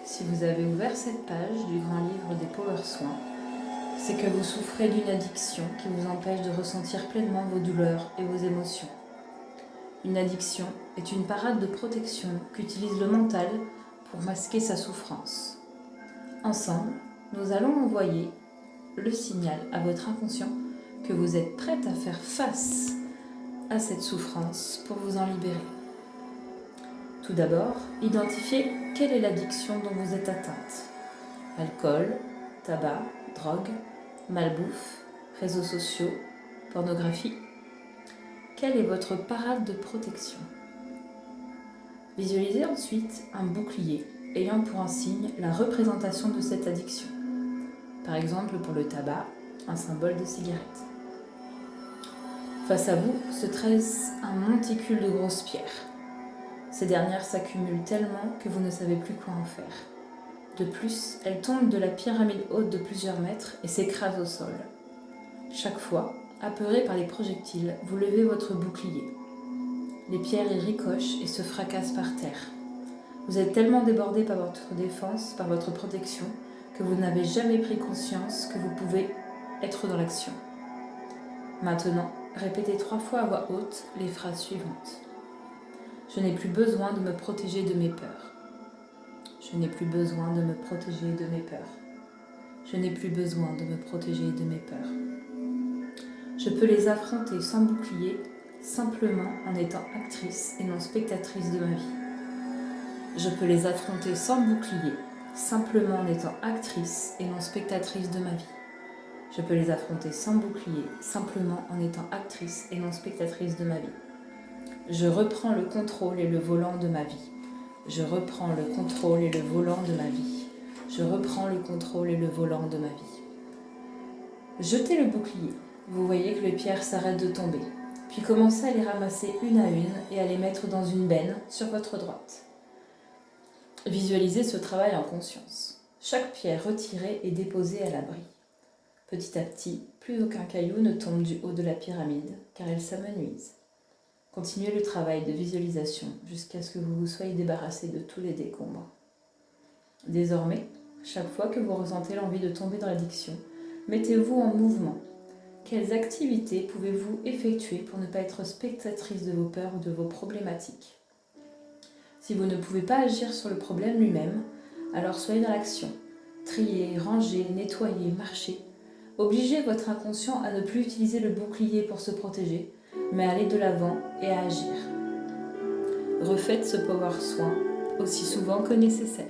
si vous avez ouvert cette page du grand livre des Power Soins, c'est que vous souffrez d'une addiction qui vous empêche de ressentir pleinement vos douleurs et vos émotions. Une addiction est une parade de protection qu'utilise le mental pour masquer sa souffrance. Ensemble, nous allons envoyer le signal à votre inconscient que vous êtes prête à faire face à cette souffrance pour vous en libérer. Tout d'abord, identifiez quelle est l'addiction dont vous êtes atteinte. Alcool, tabac, drogue, malbouffe, réseaux sociaux, pornographie. Quelle est votre parade de protection? Visualisez ensuite un bouclier ayant pour insigne la représentation de cette addiction. Par exemple, pour le tabac, un symbole de cigarette. Face à vous se tresse un monticule de grosses pierres. Ces dernières s'accumulent tellement que vous ne savez plus quoi en faire. De plus, elles tombent de la pyramide haute de plusieurs mètres et s'écrasent au sol. Chaque fois, apeuré par les projectiles, vous levez votre bouclier. Les pierres y ricochent et se fracassent par terre. Vous êtes tellement débordé par votre défense, par votre protection, que vous n'avez jamais pris conscience que vous pouvez être dans l'action. Maintenant, répétez 3 fois à voix haute les phrases suivantes. Je n'ai plus besoin de me protéger de mes peurs. Je n'ai plus besoin de me protéger de mes peurs. Je n'ai plus besoin de me protéger de mes peurs. Je peux les affronter sans bouclier, simplement en étant actrice et non spectatrice de ma vie. Je peux les affronter sans bouclier, simplement en étant actrice et non spectatrice de ma vie. Je peux les affronter sans bouclier, simplement en étant actrice et non spectatrice de ma vie. Je reprends le contrôle et le volant de ma vie. Je reprends le contrôle et le volant de ma vie. Je reprends le contrôle et le volant de ma vie. Jetez le bouclier. Vous voyez que les pierres s'arrêtent de tomber. Puis commencez à les ramasser une à une et à les mettre dans une benne sur votre droite. Visualisez ce travail en conscience. Chaque pierre retirée est déposée à l'abri. Petit à petit, plus aucun caillou ne tombe du haut de la pyramide, car elle s'amenuise. Continuez le travail de visualisation jusqu'à ce que vous vous soyez débarrassé de tous les décombres. Désormais, chaque fois que vous ressentez l'envie de tomber dans l'addiction, mettez-vous en mouvement. Quelles activités pouvez-vous effectuer pour ne pas être spectatrice de vos peurs ou de vos problématiques? Si vous ne pouvez pas agir sur le problème lui-même, alors soyez dans l'action. Triez, rangez, nettoyez, marchez. Obligez votre inconscient à ne plus utiliser le bouclier pour se protéger, mais à aller de l'avant et à agir. Refaites ce power soin aussi souvent que nécessaire.